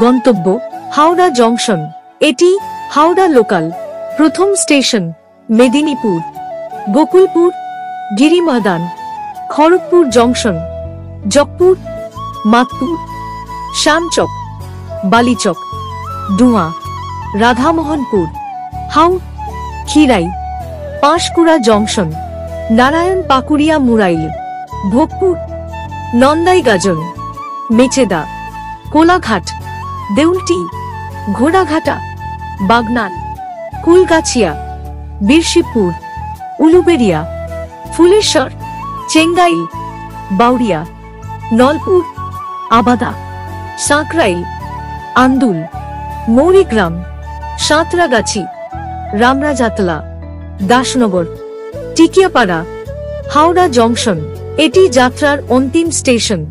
গন্তব্য হাওড়া জংশন। এটি হাওড়া লোকাল। প্রথম station Medinipur, Gokulpur, Girimadan, Kharagpur junction, Jagpur, Matpur, Shyamchak, Balichak, Dua, Radhamohanpur, Haur, Khirai, Panskura junction, Narayan Pakuria Murail, Bhogpur, Nandaigajan, Mecheda, Kolaghat, Deulti, ঘোড়াঘাটা, বাগনান, কুলগাছিয়া, বীরশিবপুর, উলুবেড়িয়া, ফুলেশ্বর, চেঙ্গাইল, বাউরিয়া, নলপুর, আবাদা, সাঁকরাইল, আন্দুল, মৌরিগ্রাম, সাঁতরাগাছি, রামরাজাতলা, দাসনগর, টিকিয়াপাড়া। হাওড়া জংশন এটি যাত্রার অন্তিম স্টেশন।